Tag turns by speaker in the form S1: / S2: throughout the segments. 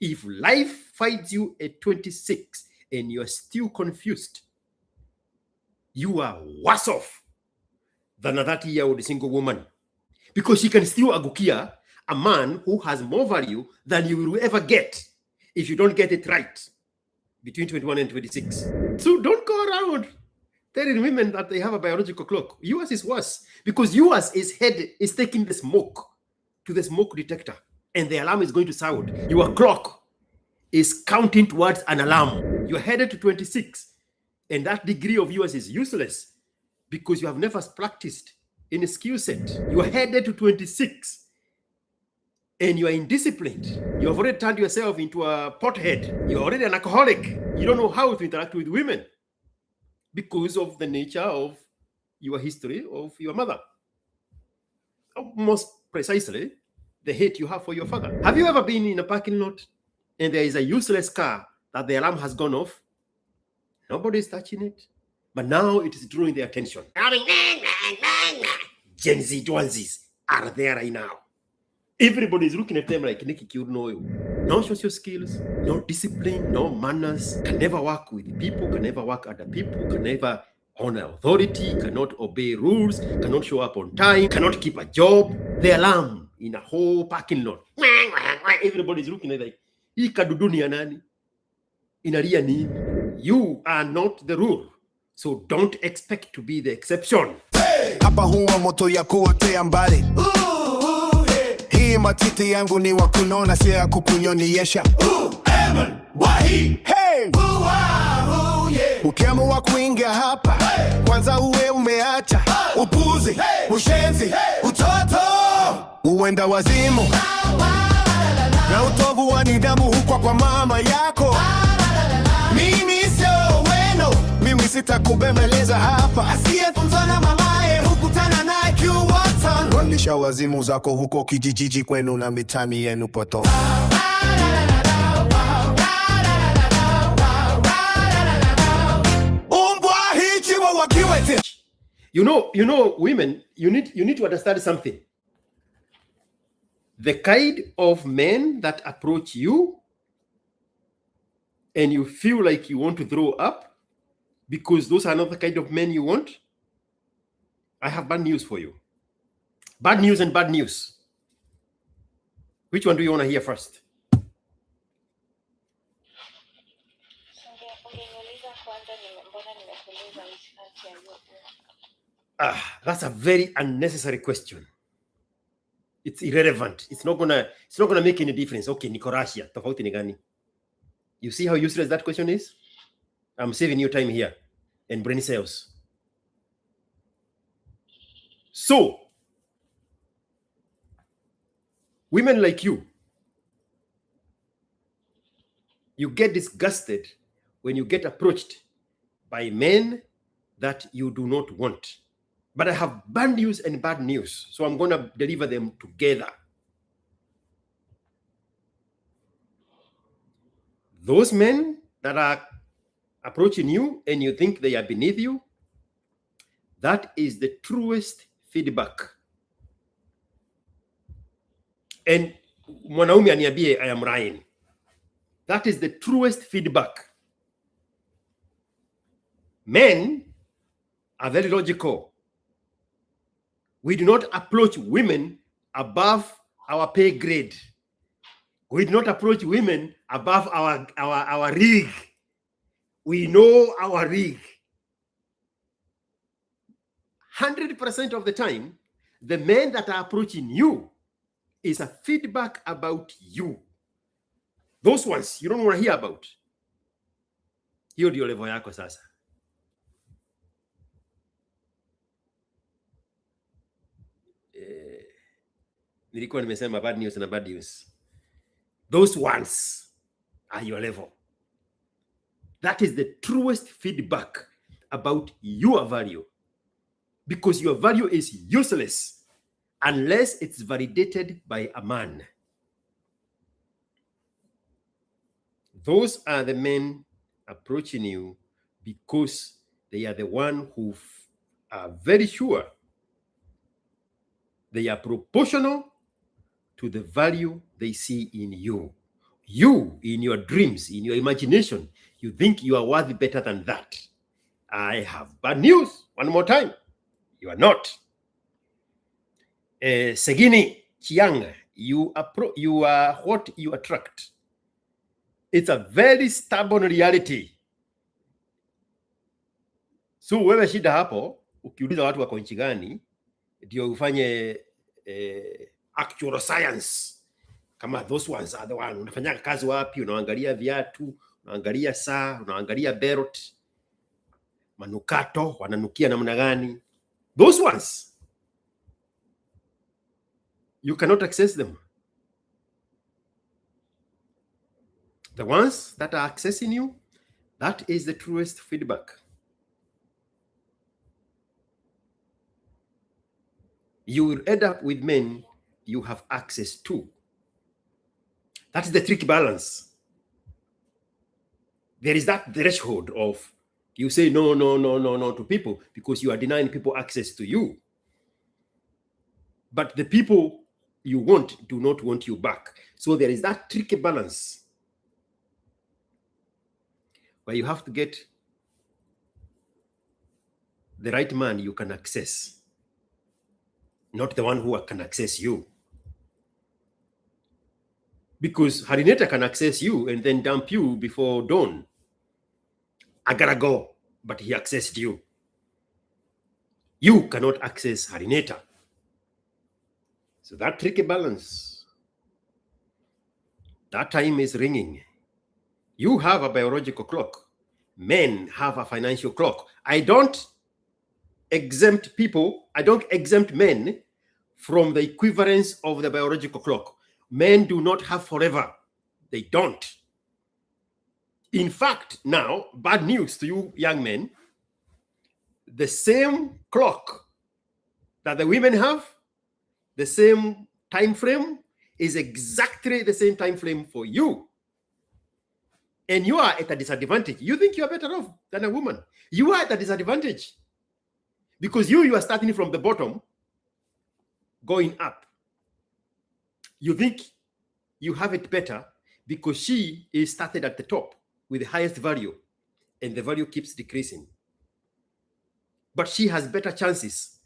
S1: If life finds you at 26 and you're still confused, you are worse off than a 30-year-old single woman, because she can still agukia a man who has more value than you will ever get if you don't get it right between 21 and 26. So don't go around telling women that they have a biological clock. Yours is worse, because yours is taking the smoke to the smoke detector, and the alarm is going to sound. Your clock is counting towards an alarm. You're headed to 26, and that degree of yours is useless because you have never practiced in a skill set. You are headed to 26, and you are indisciplined. You have already turned yourself into a pothead. You're already an alcoholic. You don't know how to interact with women because of the nature of your history of your mother. Most precisely, the hate you have for your father. Have you ever been in a parking lot and there is a useless car that the alarm has gone off? Nobody is touching it, but now it is drawing their attention. Gen Z onesies are there right now. Everybody is looking at them like Nikki Kurnoyo. No social skills, no discipline, no manners, can never work with people, can never work under people, can never honor authority, cannot obey rules, cannot show up on time, cannot keep a job. The alarm in a whole parking lot. Everybody is looking at like, hii kaduduni ya nani? Inalia nini? You are not the rule, so don't expect to be the exception.
S2: Hapa huwa moto ya kuotea mbali. Hii matiti yangu ni wa kunona, si ya kukunyonyesha. Hey! Ukiamua kuingia hapa, kwanza uwe umeacha upuzi, ushenzi, utoto, uenda wazimu na utovu wa nidhamu huko kwa mama yako. Mimi sio weno, mimi sitakubembeleza hapa. Asiyefunzwa na mamaye hukutana naye kiuwatan. Walisha wazimu zako huko kijijiji kwenu na mitani yenu poto.
S1: You know, women, you need to understand something. The kind of men that approach you and you feel like you want to throw up because those are not the kind of men you want, I have bad news for you. Bad news and bad news. Which one do you want to hear first? That's a very unnecessary question. It's irrelevant. It's not gonna make any difference. Okay, Nikorashia, tofauti ni gani? You see how useless that question is? I'm saving you time here and brain cells. So, women like you get disgusted when you get approached by men that you do not want. But I have bad news and bad news, so I'm going to deliver them together. Those men that are approaching you and you think they are beneath you, that is the truest feedback. And mwanaume aniambie I am Ryan. That is the truest feedback. Men are very logical. We do not approach women above our pay grade. We do not approach women above our rig. We know our rig. 100% of the time, the men that are approaching you is a feedback about you. Those ones you don't want to hear about. Hiyo ndio level yako sasa. Nilikuwa nimesema bad news na bad news. Those ones are your level. That is the truest feedback about your value, because your value is useless unless it's validated by a man. Those are the men approaching you because they are the one who are very sure they are proportional to the value they see in you. You, in your dreams, in your imagination, you think you are worth better than that. I have bad news. One more time. You are not. Segini Chiang, you are what you attract. It's a very stubborn reality. So wewe shida hapo, ukiuliza watu wako nchi gani, ndio ufanye actual science. Kama those ones are the one. Unafanya kazi wapi, unaangalia viatu, unaangalia saa, unaangalia belt, manukato, wananukia namna gani. Those ones, you cannot access them. The ones that are accessing you, that is the truest feedback. You will end up with men you have access to. That's the tricky balance. There is that threshold of you say no to people because you are denying people access to you. But the people you want do not want you back. So there is that tricky balance where you have to get the right man you can access, not the one who can access you. Because Harineta can access you and then dump you before dawn. I gotta go, but he accessed you. You cannot access Harineta. So that tricky balance, that time is ringing. You have a biological clock. Men have a financial clock. I don't exempt people, I don't exempt men from the equivalence of the biological clock. Men do not have forever. They don't. In fact, now, bad news to you young men, the same clock that the women have, the same time frame, is exactly the same time frame for you. And you are at a disadvantage. You think you are better off than a woman. You are at a disadvantage. Because you are starting from the bottom, going up. You think you have it better because she is started at the top with the highest value, and the value keeps decreasing. But she has better chances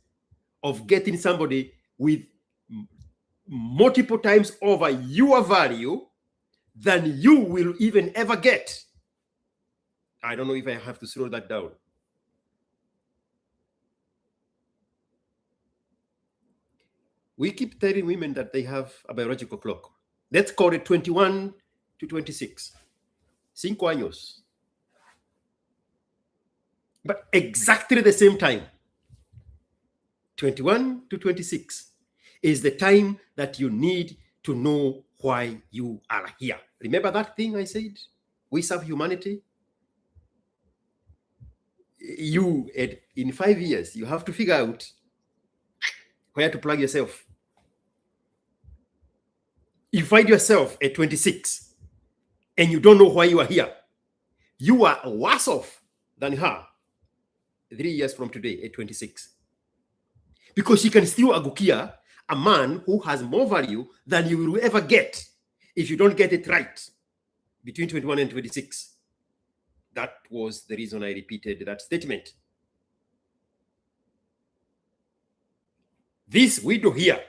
S1: of getting somebody with multiple times over your value than you will even ever get. I don't know if I have to slow that down. We keep telling women that they have a biological clock. Let's call it 21 to 26. 5 años. But exactly the same time. 21 to 26 is the time that you need to know why you are here. Remember that thing I said? We serve humanity. You, in 5 years, you have to figure out where to plug yourself. You find yourself at 26 and you don't know why you are here. You are worse off than her 3 years from today at 26. Because she can still agukia a man who has more value than you will ever get if you don't get it right between 21 and 26. That was the reason I repeated that statement. This widow here,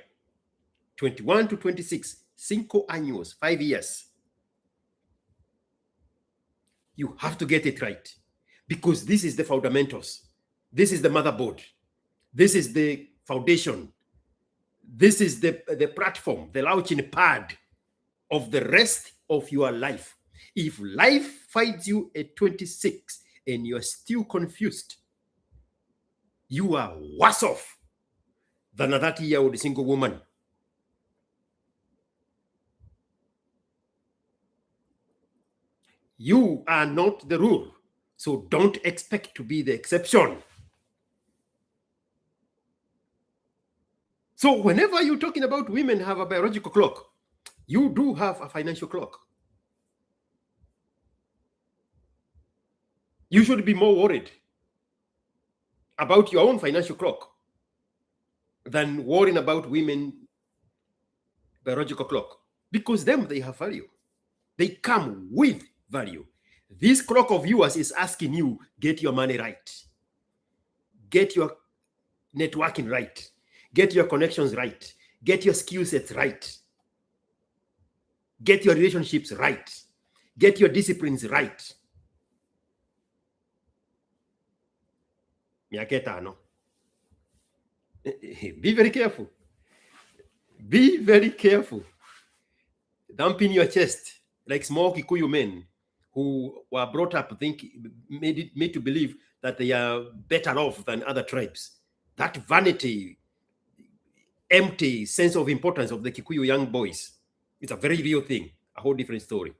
S1: 21 to 26, 5 años, 5 years. You have to get it right because this is the fundamentals. This is the motherboard. This is the foundation. This is the platform, the launching pad of the rest of your life. If life finds you at 26 and you're still confused, you are worse off than a 30-year-old single woman. You are not the rule, so don't expect to be the exception. So whenever you're talking about women have a biological clock, you do have a financial clock. You should be more worried about your own financial clock than worrying about women biological clock, because they have value. They come with value. This clock of yours is asking you, get your money right. Get your networking right. Get your connections right. Get your skill sets right. Get your relationships right. Get your disciplines right. Be very careful. Be very careful. Dumping your chest like small Kikuyu men who were brought up made to believe that they are better off than other tribes. That vanity, empty sense of importance of the Kikuyu young boys, it's a very real thing, a whole different story.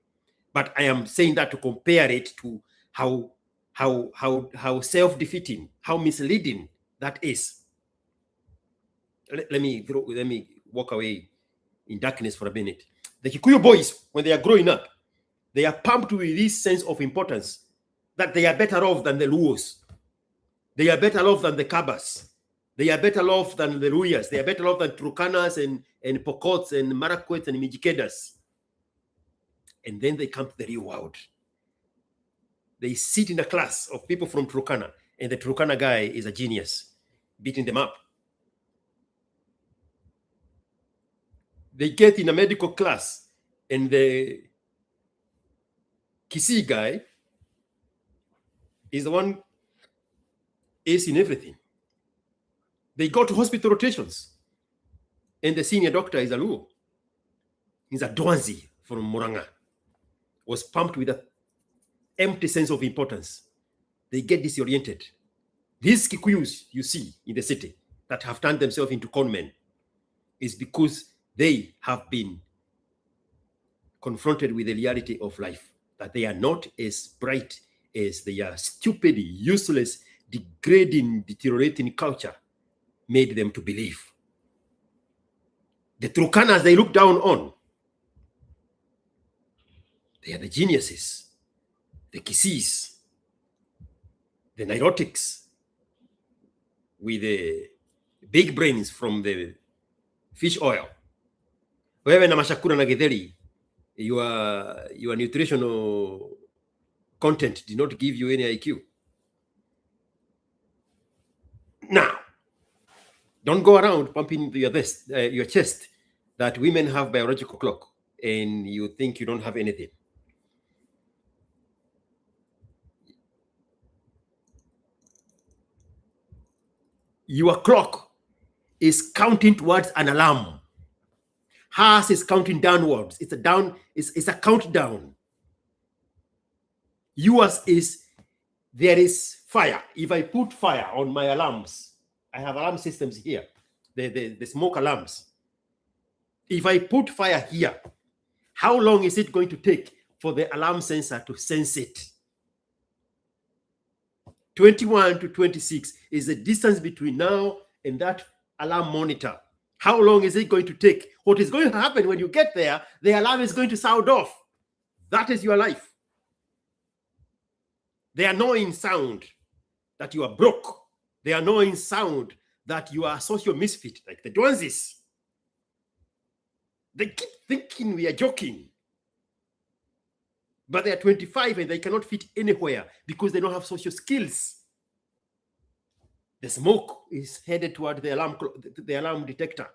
S1: But I am saying that to compare it to how self-defeating, how misleading that is. Let me walk away in darkness for a minute. The Kikuyu boys, when they are growing up, they are pumped with this sense of importance that they are better off than the Luos. They are better off than the Kabas. They are better off than the Ruyas. They are better off than Turkanas and Pokots and Marakwets and Mijikedas. And then they come to the real world. They sit in a class of people from Turkana, and the Turkana guy is a genius, beating them up. They get in a medical class, and the Kisii guy is the one ace in everything. They go to hospital rotations, and the senior doctor is a Luo. He's a Dwanzi from Muranga. Was pumped with an empty sense of importance. They get disoriented. These Kikuyus you see in the city that have turned themselves into conmen is because they have been confronted with the reality of life, that they are not as bright as their stupid, useless, degrading, deteriorating culture made them to believe. The Turkanas they look down on, they are the geniuses, the Kisis, the Nilotics, with the big brains from the fish oil. Wewe na mashakura na githeri, your nutritional content did not give you any IQ. Now, don't go around pumping your chest that women have biological clock and you think you don't have anything. Your clock is counting towards an alarm. Hers is counting downwards. It's a countdown. Yours is, there is fire. If I put fire on my alarms, I have alarm systems here, the smoke alarms. If I put fire here, how long is it going to take for the alarm sensor to sense it? 21 to 26 is the distance between now and that alarm monitor. How long is it going to take? What is going to happen when you get there, the alarm is going to sound off. That is your life. The annoying sound that you are broke. The annoying sound that you are a social misfit, like the Dwanzis. They keep thinking we are joking. But they are 25 and they cannot fit anywhere because they don't have social skills. The smoke is headed toward the alarm detector.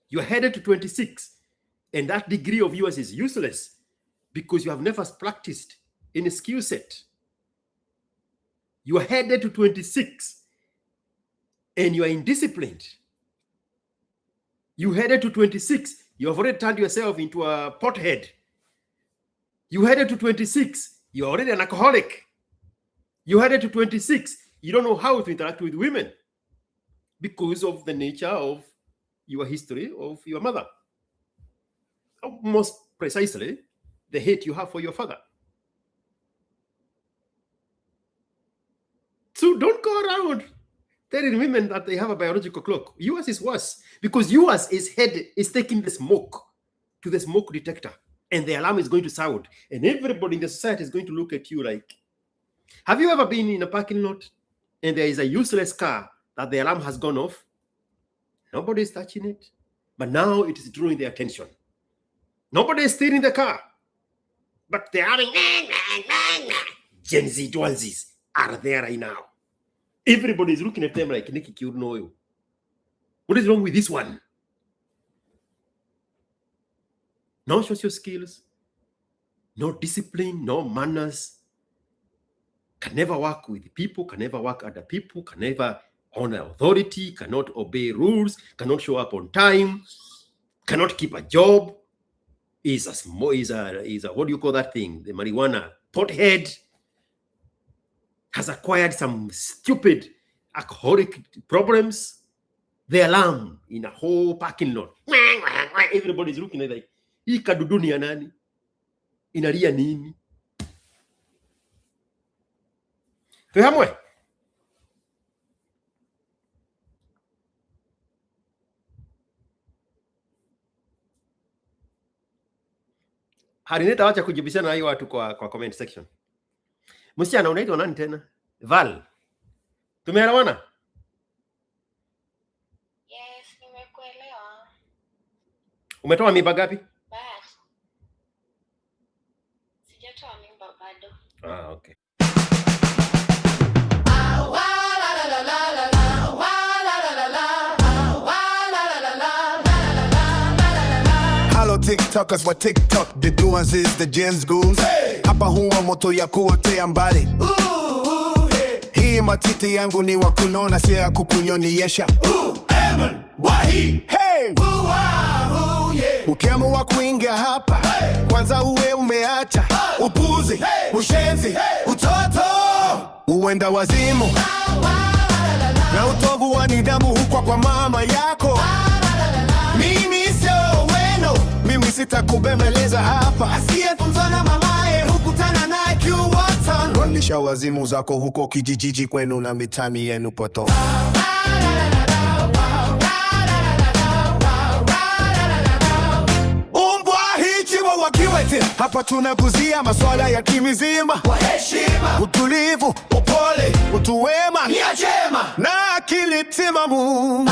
S1: You are headed to 26, and that degree of yours is useless because you have never practiced any skill set. You are headed to 26, and you are indisciplined. You headed to 26, you have already turned yourself into a pothead. You headed to 26, you're already an alcoholic. You headed to 26, you don't know how to interact with women because of the nature of your history of your mother. Most precisely, the hate you have for your father. So don't go around telling women that they have a biological clock. Yours is worse because yours is taking the smoke to the smoke detector and the alarm is going to sound and everybody in the society is going to look at you like, have you ever been in a parking lot and there is a useless car that the alarm has gone off? Nobody is touching it. But now it is drawing their attention. Nobody is steering the car, but they are Gen Z onesies are there right now. Everybody is looking at them like, Nikki Kyurnoyo. What is wrong with this one? No social skills, no discipline, no manners. Can never work with people, can never work under people, can never honor authority, cannot obey rules, cannot show up on time, cannot keep a job. Is a what do you call that thing? The marijuana pothead. Has acquired some stupid alcoholic problems. The alarm in a whole parking lot. Everybody's looking at like, hii kadudu ni ya nani? Inalia nini? Tuhamwe. Harineta wacha kujibishana na hiyo watu kwa comment section. Msichana unaitwa nani tena? Val. Tumeelewana?
S3: Yes, nimekuelewa.
S1: Umetoa mimba gapi?
S3: Basi. Sijatoa mimba bado.
S1: Ah, okay.
S2: Hello TikTokers wa TikTok, the doers is the Gens goons. Hey! Hapa huwa moto ya kuotea mbali. Hii matiti yangu ni wa kunona, si ya kukunyoniesha. Hey! Ukiamua kuingia hapa, kwanza uwe umeacha upuzi, ushenzi, utoto, uenda wazimu na utovu wa nidhamu hukwa kwa mama yako. Mimi sio weno, mimi sitakubembeleza hapa. Asiyefunzwa na mamaye hukutana naye kiuwatan. Rudisha wazimu zako huko kijijiji kwenu na mitani yenu poto. Umbwa hichi wa wakiwete, hapa tunaguzia maswala ya kimizima. Kwa heshima, utulivu, upole, utu wema, nia njema na akili timamu.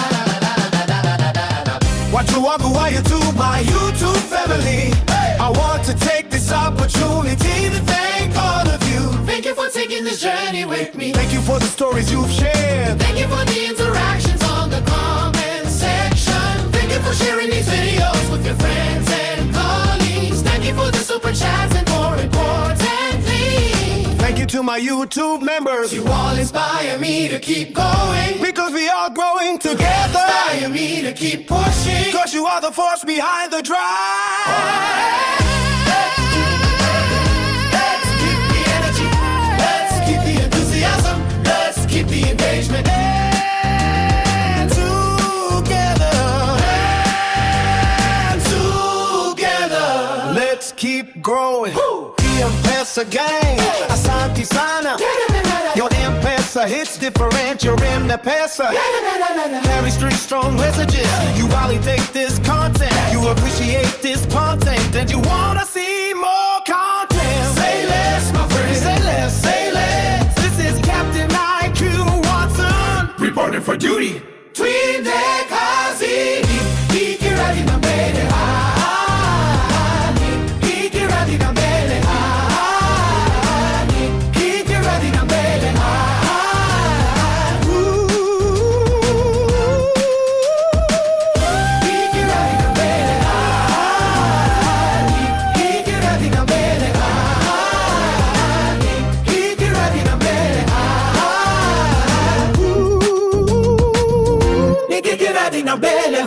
S2: Watu wangu wa YouTube, my YouTube family. Hey! I want to take this opportunity to thank all of you.
S3: Thank you for taking this journey with me.
S2: Thank you for the stories you've shared.
S3: Thank you for the interactions on the comment section. Thank you for sharing these videos with your friends and colleagues. Thank you for the super chats and more importantly,
S2: thank you to my YouTube members.
S3: You all inspire me to keep going,
S2: because we are growing together.
S3: Inspire me to keep pushing,
S2: because you are the force behind the drive.
S3: Let's keep the energy, let's keep the enthusiasm, let's keep the engagement.
S2: And together, let's keep growing. M-Pesa gang, asante sana. Your M-Pesa hits different, your M-Pesa carry street strong messages. You validate this content, you appreciate this content, and you wanna see more content.
S3: Say less, my friend,
S2: say less, say less. This is Captain IQ Watson,
S3: reporting for duty. Twende kazi, ikiradi na mbele. Ikiradi na mbele. Ikiradi na mbele. Ikiradi na mbele. Ikiradi na mbele. Ikiradi na mbele. Ikiradi na mbele.